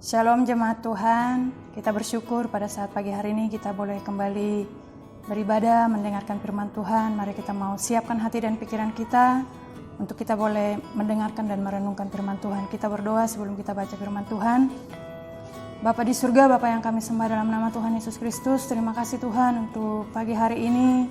Shalom jemaat Tuhan, kita bersyukur pada saat pagi hari ini kita boleh kembali beribadah, mendengarkan firman Tuhan. Mari kita mau siapkan hati dan pikiran kita untuk kita boleh mendengarkan dan merenungkan firman Tuhan. Kita berdoa sebelum kita baca firman Tuhan. Bapa di surga, Bapa yang kami sembah dalam nama Tuhan Yesus Kristus, terima kasih Tuhan untuk pagi hari ini.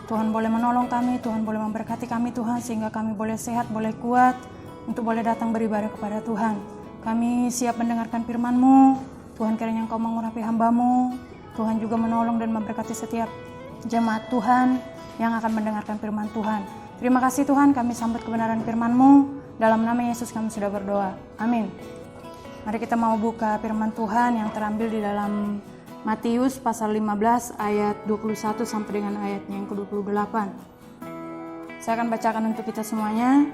Tuhan boleh menolong kami, Tuhan boleh memberkati kami Tuhan, sehingga kami boleh sehat, boleh kuat untuk boleh datang beribadah kepada Tuhan. Kami siap mendengarkan firman-Mu, Tuhan kiranya Engkau mengurapi hamba-Mu, Tuhan juga menolong dan memberkati setiap jemaat Tuhan yang akan mendengarkan firman Tuhan. Terima kasih Tuhan, kami sambut kebenaran firman-Mu, dalam nama Yesus kami sudah berdoa, amin. Mari kita mau buka firman Tuhan yang terambil di dalam Matius pasal 15 ayat 21 sampai dengan ayatnya yang ke-28. Saya akan bacakan untuk kita semuanya.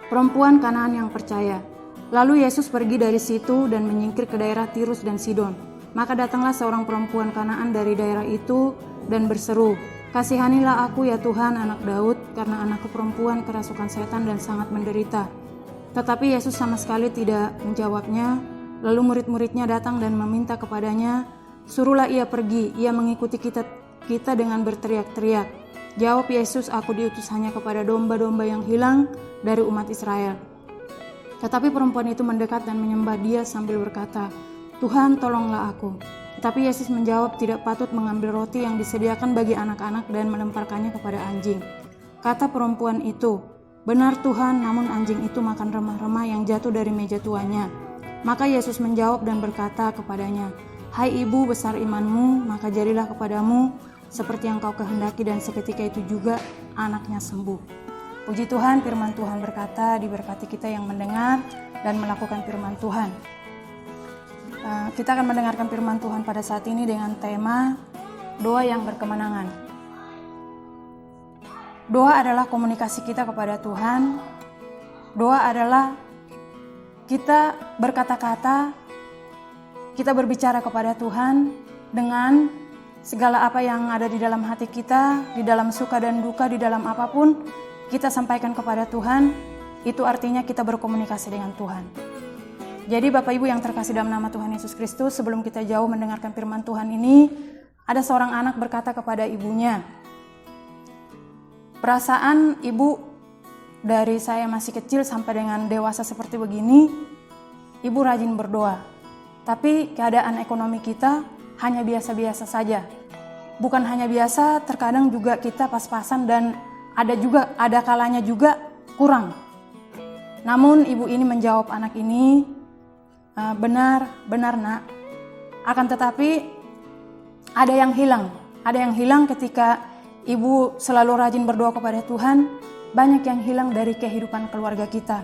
Perempuan Kanaan yang percaya. Lalu Yesus pergi dari situ dan menyingkir ke daerah Tirus dan Sidon. Maka datanglah seorang perempuan Kanaan dari daerah itu dan berseru, "Kasihanilah aku ya Tuhan, anak Daud, karena anakku perempuan kerasukan setan dan sangat menderita." Tetapi Yesus sama sekali tidak menjawabnya. Lalu murid-muridnya datang dan meminta kepadanya, "Suruhlah ia pergi, ia mengikuti kita dengan berteriak-teriak." Jawab Yesus, "Aku diutus hanya kepada domba-domba yang hilang dari umat Israel." Tetapi perempuan itu mendekat dan menyembah Dia sambil berkata, "Tuhan, tolonglah aku." Tetapi Yesus menjawab, "Tidak patut mengambil roti yang disediakan bagi anak-anak dan melemparkannya kepada anjing." Kata perempuan itu, "Benar Tuhan, namun anjing itu makan remah-remah yang jatuh dari meja tuannya." Maka Yesus menjawab dan berkata kepadanya, "Hai ibu, besar imanmu, maka jadilah kepadamu seperti yang kau kehendaki." Dan seketika itu juga anaknya sembuh. Puji Tuhan, firman Tuhan berkata, diberkati kita yang mendengar dan melakukan firman Tuhan. Kita akan mendengarkan firman Tuhan pada saat ini dengan tema doa yang berkemenangan. Doa adalah komunikasi kita kepada Tuhan. Doa adalah kita berkata-kata, kita berbicara kepada Tuhan dengan segala apa yang ada di dalam hati kita, di dalam suka dan duka, di dalam apapun, kita sampaikan kepada Tuhan. Itu artinya kita berkomunikasi dengan Tuhan. Jadi Bapak Ibu yang terkasih dalam nama Tuhan Yesus Kristus, sebelum kita jauh mendengarkan firman Tuhan ini, ada seorang anak berkata kepada ibunya, "Perasaan ibu dari saya masih kecil sampai dengan dewasa seperti begini, ibu rajin berdoa. Tapi keadaan ekonomi kita hanya biasa-biasa saja. Bukan hanya biasa, terkadang juga kita pas-pasan dan ada kalanya juga kurang." Namun ibu ini menjawab anak ini, benar nak. Akan tetapi ada yang hilang ketika ibu selalu rajin berdoa kepada Tuhan. Banyak yang hilang dari kehidupan keluarga kita.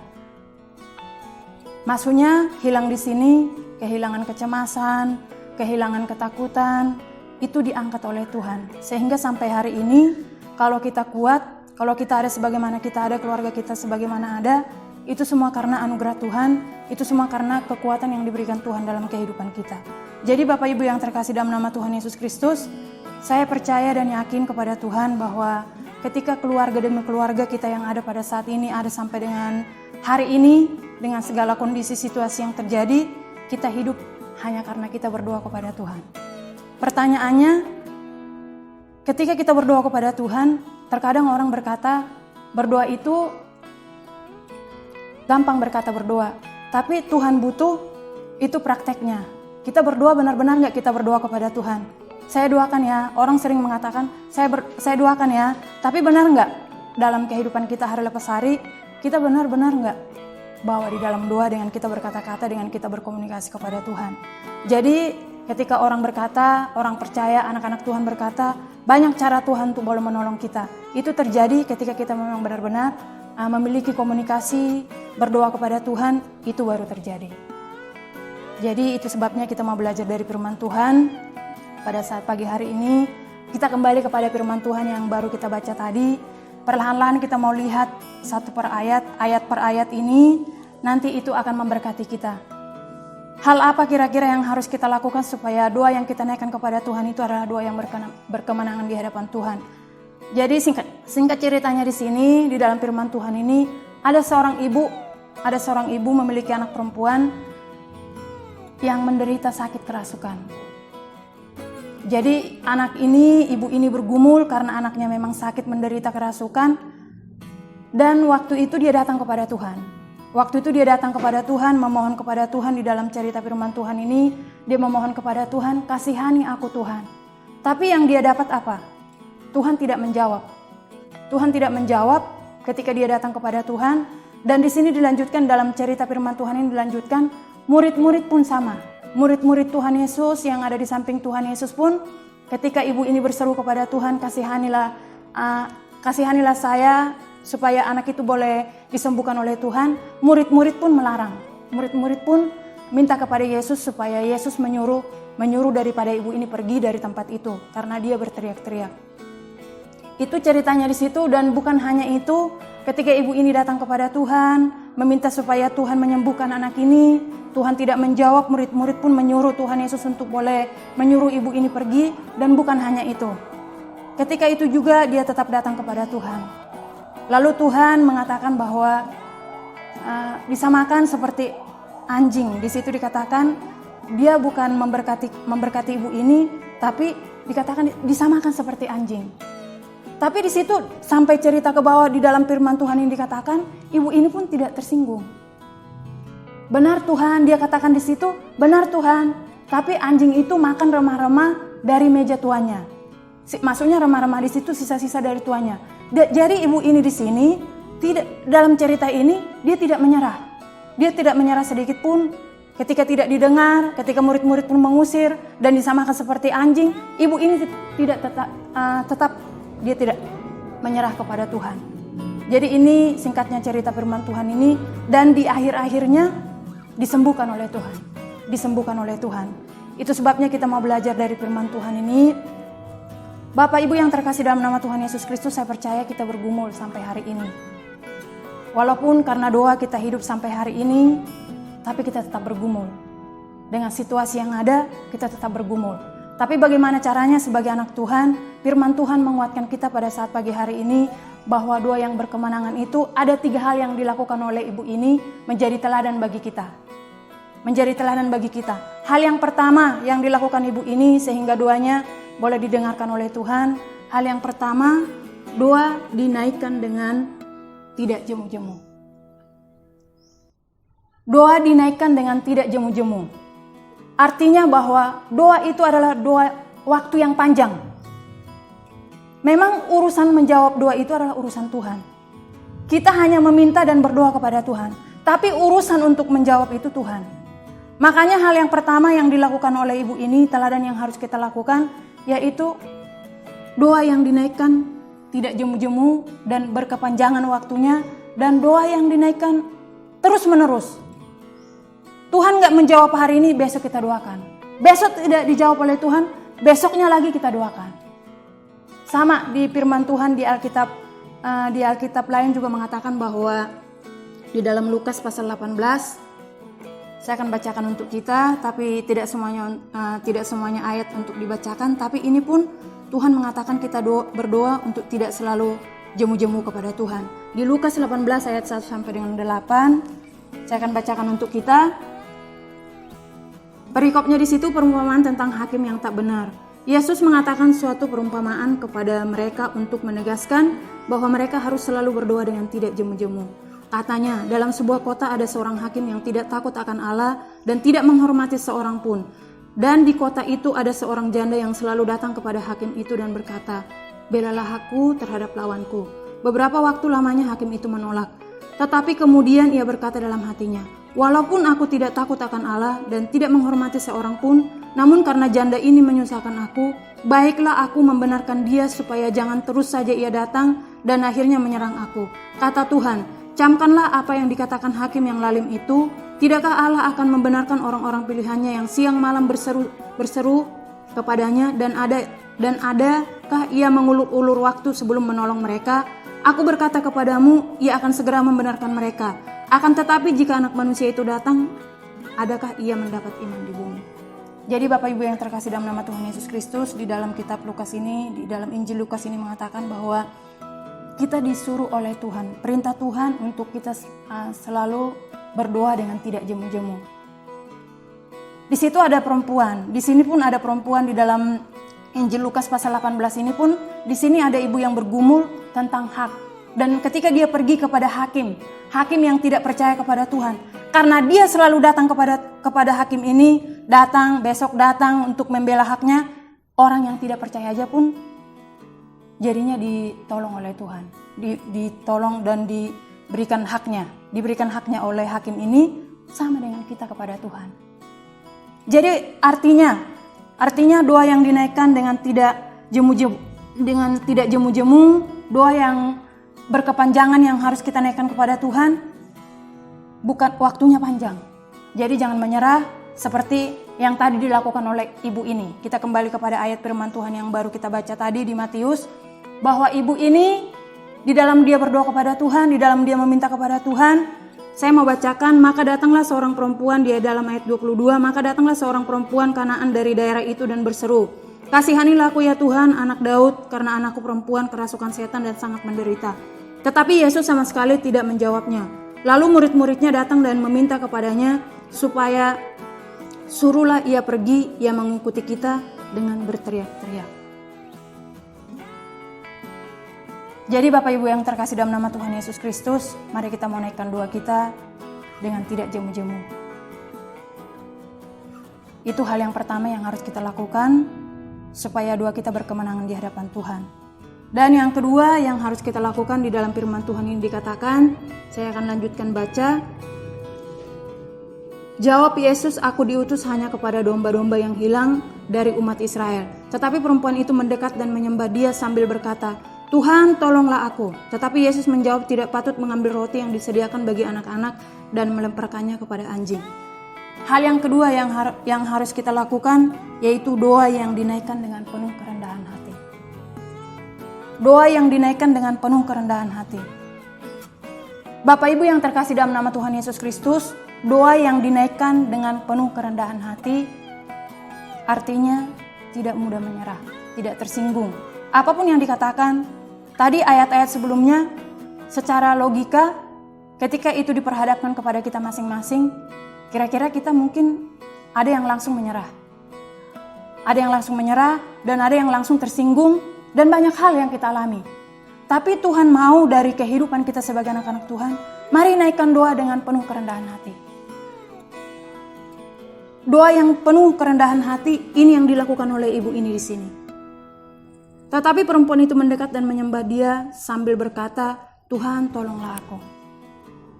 Maksudnya hilang di sini, kehilangan kecemasan, kehilangan ketakutan, itu diangkat oleh Tuhan. Sehingga sampai hari ini, kalau kita kuat, kalau kita ada sebagaimana kita ada, keluarga kita sebagaimana ada, itu semua karena anugerah Tuhan, itu semua karena kekuatan yang diberikan Tuhan dalam kehidupan kita. Jadi Bapak Ibu yang terkasih dalam nama Tuhan Yesus Kristus, saya percaya dan yakin kepada Tuhan bahwa ketika keluarga demi keluarga kita yang ada pada saat ini, ada sampai dengan hari ini, dengan segala kondisi situasi yang terjadi, kita hidup hanya karena kita berdoa kepada Tuhan. Pertanyaannya, ketika kita berdoa kepada Tuhan, terkadang orang berkata, berdoa itu gampang berkata berdoa. Tapi Tuhan butuh itu prakteknya. Kita berdoa benar-benar gak kita berdoa kepada Tuhan? Saya doakan ya, orang sering mengatakan, saya doakan ya. Tapi benar gak dalam kehidupan kita hari lepas hari, kita benar-benar gak bawa di dalam doa dengan kita berkata-kata, dengan kita berkomunikasi kepada Tuhan? Jadi ketika orang berkata, orang percaya, anak-anak Tuhan berkata, banyak cara Tuhan untuk boleh menolong kita. Itu terjadi ketika kita memang benar-benar memiliki komunikasi, berdoa kepada Tuhan, itu baru terjadi. Jadi itu sebabnya kita mau belajar dari firman Tuhan. Pada saat pagi hari ini, kita kembali kepada firman Tuhan yang baru kita baca tadi. Perlahan-lahan kita mau lihat satu per ayat per ayat ini, nanti itu akan memberkati kita. Hal apa kira-kira yang harus kita lakukan supaya doa yang kita naikkan kepada Tuhan itu adalah doa yang berkemenangan di hadapan Tuhan. Jadi singkat ceritanya di sini, di dalam firman Tuhan ini, ada seorang ibu memiliki anak perempuan yang menderita sakit kerasukan. Jadi ibu ini bergumul karena anaknya memang sakit menderita kerasukan. Dan waktu itu dia datang kepada Tuhan. Waktu itu dia datang kepada Tuhan, memohon kepada Tuhan. Di dalam cerita firman Tuhan ini, dia memohon kepada Tuhan, kasihani aku Tuhan. Tapi yang dia dapat apa? Tuhan tidak menjawab. Tuhan tidak menjawab ketika dia datang kepada Tuhan. Dan di sini dilanjutkan dalam cerita firman Tuhan ini dilanjutkan, murid-murid pun sama. Murid-murid Tuhan Yesus yang ada di samping Tuhan Yesus pun ketika ibu ini berseru kepada Tuhan, kasihanilah saya supaya anak itu boleh disembuhkan oleh Tuhan. Murid-murid pun melarang. Murid-murid pun minta kepada Yesus supaya Yesus menyuruh daripada ibu ini pergi dari tempat itu karena dia berteriak-teriak. Itu ceritanya di situ. Dan bukan hanya itu, ketika ibu ini datang kepada Tuhan meminta supaya Tuhan menyembuhkan anak ini, Tuhan tidak menjawab. Murid-murid pun menyuruh Tuhan Yesus untuk boleh menyuruh ibu ini pergi. Dan bukan hanya itu, ketika itu juga dia tetap datang kepada Tuhan. Lalu Tuhan mengatakan bahwa disamakan seperti anjing. Di situ dikatakan dia bukan memberkati ibu ini, tapi dikatakan disamakan seperti anjing. Tapi di situ sampai cerita ke bawah di dalam firman Tuhan yang dikatakan, ibu ini pun tidak tersinggung. Benar Tuhan, dia katakan di situ, benar Tuhan. Tapi anjing itu makan remah-remah dari meja tuannya. Maksudnya remah-remah di situ sisa-sisa dari tuannya. Jadi ibu ini di sini tidak, dalam cerita ini dia tidak menyerah. Dia tidak menyerah sedikit pun. Ketika tidak didengar, ketika murid-murid pun mengusir dan disamakan seperti anjing, ibu ini tetap dia tidak menyerah kepada Tuhan. Jadi ini singkatnya cerita firman Tuhan ini, dan di akhir-akhirnya disembuhkan oleh Tuhan. Disembuhkan oleh Tuhan. Itu sebabnya kita mau belajar dari firman Tuhan ini. Bapak Ibu yang terkasih dalam nama Tuhan Yesus Kristus, saya percaya kita bergumul sampai hari ini. Walaupun karena doa kita hidup sampai hari ini, tapi kita tetap bergumul. Dengan situasi yang ada, kita tetap bergumul. Tapi bagaimana caranya sebagai anak Tuhan, firman Tuhan menguatkan kita pada saat pagi hari ini, bahwa doa yang berkemenangan itu ada 3 hal yang dilakukan oleh ibu ini menjadi teladan bagi kita. Menjadi teladan bagi kita. Hal yang pertama yang dilakukan ibu ini sehingga doanya boleh didengarkan oleh Tuhan. Hal yang pertama, doa dinaikkan dengan tidak jemu-jemu. Doa dinaikkan dengan tidak jemu-jemu. Artinya bahwa doa itu adalah doa waktu yang panjang. Memang urusan menjawab doa itu adalah urusan Tuhan. Kita hanya meminta dan berdoa kepada Tuhan. Tapi urusan untuk menjawab itu Tuhan. Makanya hal yang pertama yang dilakukan oleh ibu ini, teladan yang harus kita lakukan, yaitu doa yang dinaikkan tidak jemu-jemu dan berkepanjangan waktunya. Dan doa yang dinaikkan terus menerus. Tuhan gak menjawab hari ini, besok kita doakan. Besok tidak dijawab oleh Tuhan, besoknya lagi kita doakan. Sama di firman Tuhan di Alkitab lain juga mengatakan bahwa di dalam Lukas pasal 18, saya akan bacakan untuk kita, tapi tidak semuanya ayat untuk dibacakan, tapi ini pun Tuhan mengatakan kita berdoa untuk tidak selalu jemu-jemu kepada Tuhan. Di Lukas 18 ayat 1 sampai dengan 8, saya akan bacakan untuk kita. Perikopnya di situ perumpamaan tentang hakim yang tak benar. Yesus mengatakan suatu perumpamaan kepada mereka untuk menegaskan bahwa mereka harus selalu berdoa dengan tidak jemu-jemu. Katanya, dalam sebuah kota ada seorang hakim yang tidak takut akan Allah dan tidak menghormati seorang pun. Dan di kota itu ada seorang janda yang selalu datang kepada hakim itu dan berkata, "Belalah aku terhadap lawanku." Beberapa waktu lamanya hakim itu menolak. Tetapi kemudian ia berkata dalam hatinya, "Walaupun aku tidak takut akan Allah dan tidak menghormati seorang pun, namun karena janda ini menyusahkan aku, baiklah aku membenarkan dia supaya jangan terus saja ia datang dan akhirnya menyerang aku." Kata Tuhan, "Camkanlah apa yang dikatakan hakim yang lalim itu. Tidakkah Allah akan membenarkan orang-orang pilihannya yang siang malam berseru kepadanya dan adakah ia mengulur-ulur waktu sebelum menolong mereka? Aku berkata kepadamu, ia akan segera membenarkan mereka. Akan tetapi jika anak manusia itu datang, adakah ia mendapat iman di bumi?" Jadi Bapak Ibu yang terkasih dalam nama Tuhan Yesus Kristus, di dalam kitab Lukas ini, di dalam Injil Lukas ini mengatakan bahwa kita disuruh oleh Tuhan, perintah Tuhan untuk kita selalu berdoa dengan tidak jemu-jemu. Di situ ada perempuan, di sini pun ada perempuan, di dalam Injil Lukas pasal 18 ini pun di sini ada ibu yang bergumul tentang hak. Dan ketika dia pergi kepada hakim yang tidak percaya kepada Tuhan, karena dia selalu datang kepada hakim ini, datang besok datang untuk membela haknya, orang yang tidak percaya aja pun jadinya ditolong oleh Tuhan, ditolong dan diberikan haknya oleh hakim ini, sama dengan kita kepada Tuhan. Jadi artinya doa yang dinaikkan dengan tidak jemu-jemu, doa yang berkepanjangan yang harus kita naikkan kepada Tuhan, bukan waktunya panjang. Jadi jangan menyerah seperti yang tadi dilakukan oleh ibu ini. Kita kembali kepada ayat firman Tuhan yang baru kita baca tadi di Matius, bahwa ibu ini di dalam dia berdoa kepada Tuhan, di dalam dia meminta kepada Tuhan. Saya mau bacakan, maka datanglah seorang perempuan, dia dalam ayat 22, maka datanglah seorang perempuan Kanaan dari daerah itu dan berseru, "Kasihanilah aku ya Tuhan, anak Daud, karena anakku perempuan kerasukan setan dan sangat menderita." Tetapi Yesus sama sekali tidak menjawabnya. Lalu murid-muridnya datang dan meminta kepadanya supaya suruhlah ia pergi, ia mengikuti kita dengan berteriak-teriak. Jadi Bapak Ibu yang terkasih dalam nama Tuhan Yesus Kristus, mari kita mau naikkan doa kita dengan tidak jemu-jemu. Itu hal yang pertama yang harus kita lakukan supaya doa kita berkemenangan di hadapan Tuhan. Dan yang kedua yang harus kita lakukan di dalam firman Tuhan ini dikatakan, saya akan lanjutkan baca. Jawab Yesus, "Aku diutus hanya kepada domba-domba yang hilang dari umat Israel." Tetapi perempuan itu mendekat dan menyembah dia sambil berkata, "Tuhan, tolonglah aku." Tetapi Yesus menjawab, "Tidak patut mengambil roti yang disediakan bagi anak-anak dan melemparkannya kepada anjing." Hal yang kedua yang harus kita lakukan yaitu doa yang dinaikkan dengan penuh kerendahan hati. Doa yang dinaikkan dengan penuh kerendahan hati. Bapak Ibu yang terkasih dalam nama Tuhan Yesus Kristus, doa yang dinaikkan dengan penuh kerendahan hati artinya tidak mudah menyerah, tidak tersinggung. Apapun yang dikatakan, tadi ayat-ayat sebelumnya, secara logika, ketika itu diperhadapkan kepada kita masing-masing, kira-kira kita mungkin ada yang langsung menyerah. Ada yang langsung menyerah dan ada yang langsung tersinggung dan banyak hal yang kita alami. Tapi Tuhan mau dari kehidupan kita sebagai anak-anak Tuhan, mari naikkan doa dengan penuh kerendahan hati. Doa yang penuh kerendahan hati ini yang dilakukan oleh ibu ini di sini. Tetapi perempuan itu mendekat dan menyembah dia sambil berkata, "Tuhan, tolonglah aku."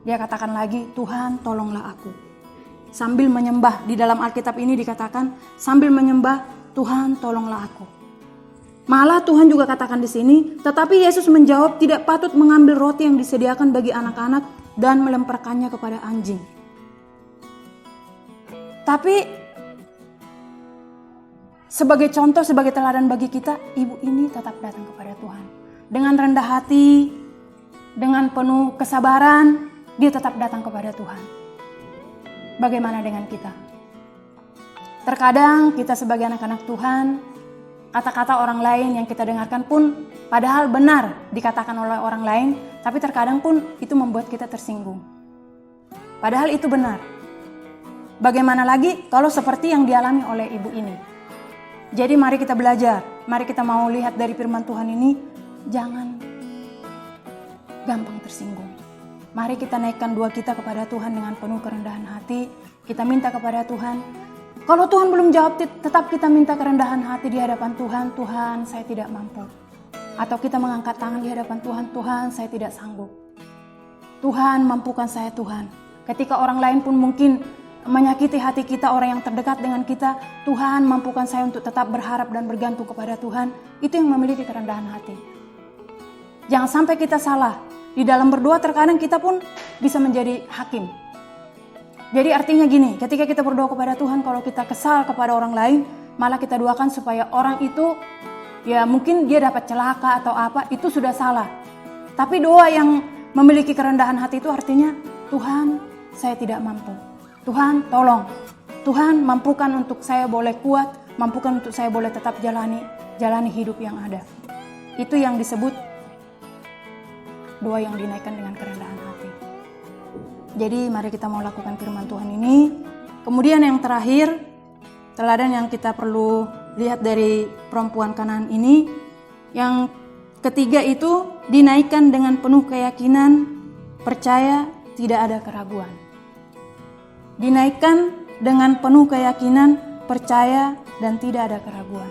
Dia katakan lagi, "Tuhan, tolonglah aku." Sambil menyembah, di dalam Alkitab ini dikatakan sambil menyembah, "Tuhan, tolonglah aku." Malah Tuhan juga katakan di sini, tetapi Yesus menjawab, "Tidak patut mengambil roti yang disediakan bagi anak-anak dan melemparkannya kepada anjing." Tapi sebagai contoh, sebagai teladan bagi kita, ibu ini tetap datang kepada Tuhan. Dengan rendah hati, dengan penuh kesabaran, dia tetap datang kepada Tuhan. Bagaimana dengan kita? Terkadang kita sebagai anak-anak Tuhan, kata-kata orang lain yang kita dengarkan pun padahal benar dikatakan oleh orang lain, tapi terkadang pun itu membuat kita tersinggung. Padahal itu benar. Bagaimana lagi kalau seperti yang dialami oleh ibu ini? Jadi mari kita belajar, mari kita mau lihat dari firman Tuhan ini, jangan gampang tersinggung. Mari kita naikkan doa kita kepada Tuhan dengan penuh kerendahan hati, kita minta kepada Tuhan. Kalau Tuhan belum jawab, tetap kita minta kerendahan hati di hadapan Tuhan, "Tuhan, saya tidak mampu." Atau kita mengangkat tangan di hadapan Tuhan, "Tuhan, saya tidak sanggup. Tuhan, mampukan saya Tuhan." Ketika orang lain pun mungkin menyakiti hati kita, orang yang terdekat dengan kita, "Tuhan, mampukan saya untuk tetap berharap dan bergantung kepada Tuhan." Itu yang memiliki kerendahan hati. Jangan sampai kita salah. Di dalam berdoa terkadang kita pun bisa menjadi hakim. Jadi artinya gini, ketika kita berdoa kepada Tuhan, kalau kita kesal kepada orang lain, malah kita doakan supaya orang itu, ya mungkin dia dapat celaka atau apa, itu sudah salah. Tapi doa yang memiliki kerendahan hati itu artinya, "Tuhan, saya tidak mampu. Tuhan, tolong. Tuhan, mampukan untuk saya boleh kuat, mampukan untuk saya boleh tetap jalani hidup yang ada." Itu yang disebut doa yang dinaikkan dengan kerendahan hati. Jadi mari kita mau lakukan firman Tuhan ini. Kemudian yang terakhir, teladan yang kita perlu lihat dari perempuan Kanaan ini. Yang ketiga itu dinaikkan dengan penuh keyakinan, percaya, tidak ada keraguan. Dinaikkan dengan penuh keyakinan, percaya, dan tidak ada keraguan.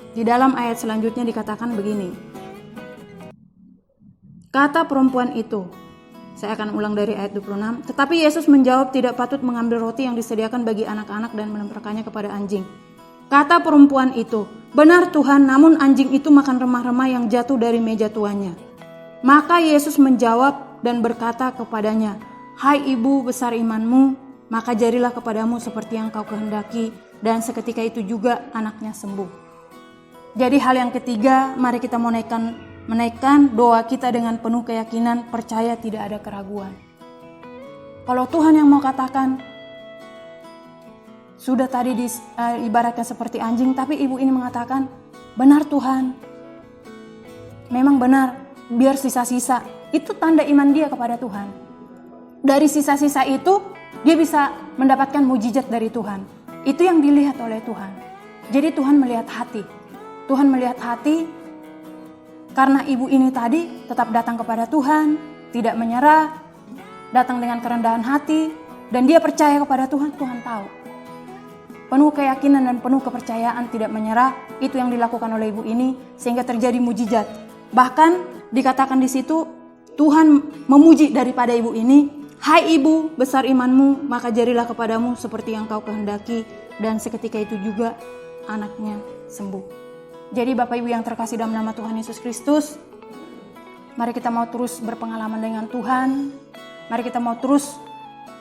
Di dalam ayat selanjutnya dikatakan begini. Kata perempuan itu, saya akan ulang dari ayat 26. Tetapi Yesus menjawab, tidak patut mengambil roti yang disediakan bagi anak-anak dan melemparkannya kepada anjing. Kata perempuan itu, benar Tuhan, namun anjing itu makan remah-remah yang jatuh dari meja tuannya. Maka Yesus menjawab dan berkata kepadanya, hai ibu, besar imanmu, maka jadilah kepadamu seperti yang kau kehendaki. Dan seketika itu juga anaknya sembuh. Jadi hal yang ketiga, mari kita menaikkan doa kita dengan penuh keyakinan, percaya, tidak ada keraguan. Kalau Tuhan yang mau katakan, sudah tadi ibaratnya seperti anjing, tapi ibu ini mengatakan, benar Tuhan, memang benar, biar sisa-sisa. Itu tanda iman dia kepada Tuhan. Dari sisa-sisa itu, dia bisa mendapatkan mujizat dari Tuhan. Itu yang dilihat oleh Tuhan. Jadi Tuhan melihat hati. Tuhan melihat hati, karena ibu ini tadi tetap datang kepada Tuhan, tidak menyerah, datang dengan kerendahan hati, dan dia percaya kepada Tuhan, Tuhan tahu. Penuh keyakinan dan penuh kepercayaan, tidak menyerah, itu yang dilakukan oleh ibu ini sehingga terjadi mujizat. Bahkan dikatakan di situ Tuhan memuji daripada ibu ini, hai ibu, besar imanmu, maka jadilah kepadamu seperti yang kau kehendaki, dan seketika itu juga anaknya sembuh. Jadi Bapak Ibu yang terkasih dalam nama Tuhan Yesus Kristus, mari kita mau terus berpengalaman dengan Tuhan, mari kita mau terus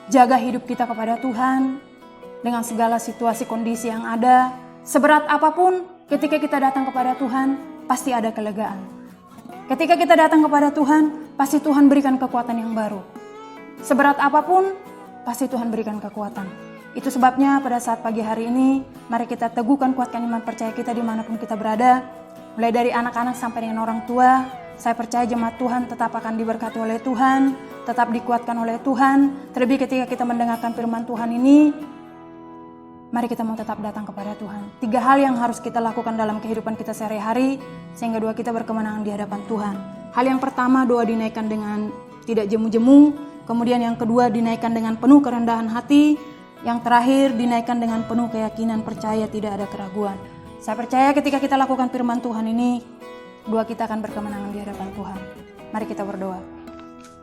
jaga hidup kita kepada Tuhan, dengan segala situasi kondisi yang ada. Seberat apapun, ketika kita datang kepada Tuhan, pasti ada kelegaan. Ketika kita datang kepada Tuhan, pasti Tuhan berikan kekuatan yang baru. Seberat apapun, pasti Tuhan berikan kekuatan. Itu sebabnya pada saat pagi hari ini, mari kita teguhkan, kuatkan iman percaya kita dimanapun kita berada. Mulai dari anak-anak sampai dengan orang tua, saya percaya jemaat Tuhan tetap akan diberkati oleh Tuhan, tetap dikuatkan oleh Tuhan. Terlebih ketika kita mendengarkan firman Tuhan ini, mari kita mau tetap datang kepada Tuhan. 3 hal yang harus kita lakukan dalam kehidupan kita sehari-hari, sehingga doa kita berkemenangan di hadapan Tuhan. Hal yang pertama, doa dinaikkan dengan tidak jemu-jemu. Kemudian yang kedua, dinaikkan dengan penuh kerendahan hati. Yang terakhir, dinaikkan dengan penuh keyakinan, percaya, tidak ada keraguan. Saya percaya ketika kita lakukan firman Tuhan ini, doa kita akan berkemenangan di hadapan Tuhan. Mari kita berdoa.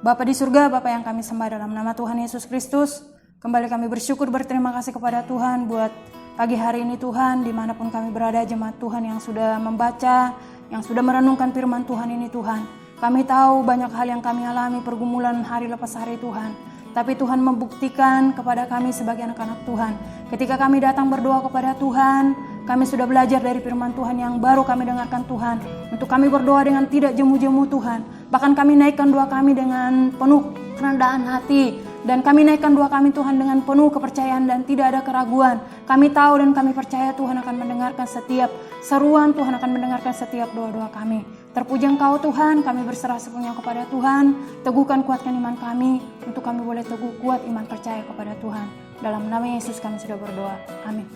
Bapa di surga, Bapa yang kami sembah dalam nama Tuhan Yesus Kristus, kembali kami bersyukur, berterima kasih kepada Tuhan buat pagi hari ini Tuhan, dimanapun kami berada, jemaat Tuhan yang sudah membaca, yang sudah merenungkan firman Tuhan ini Tuhan. Kami tahu banyak hal yang kami alami, pergumulan hari lepas hari Tuhan. Tapi Tuhan membuktikan kepada kami sebagai anak-anak Tuhan. Ketika kami datang berdoa kepada Tuhan, kami sudah belajar dari firman Tuhan yang baru kami dengarkan Tuhan. Untuk kami berdoa dengan tidak jemu-jemu Tuhan. Bahkan kami naikkan doa kami dengan penuh kerendahan hati. Dan kami naikkan doa kami Tuhan dengan penuh kepercayaan dan tidak ada keraguan. Kami tahu dan kami percaya Tuhan akan mendengarkan setiap seruan, Tuhan akan mendengarkan setiap doa-doa kami. Terpuji Engkau Tuhan, kami berserah sepenuhnya kepada Tuhan. Teguhkan, kuatkan iman kami, untuk kami boleh teguh kuat iman percaya kepada Tuhan. Dalam nama Yesus kami sudah berdoa. Amin.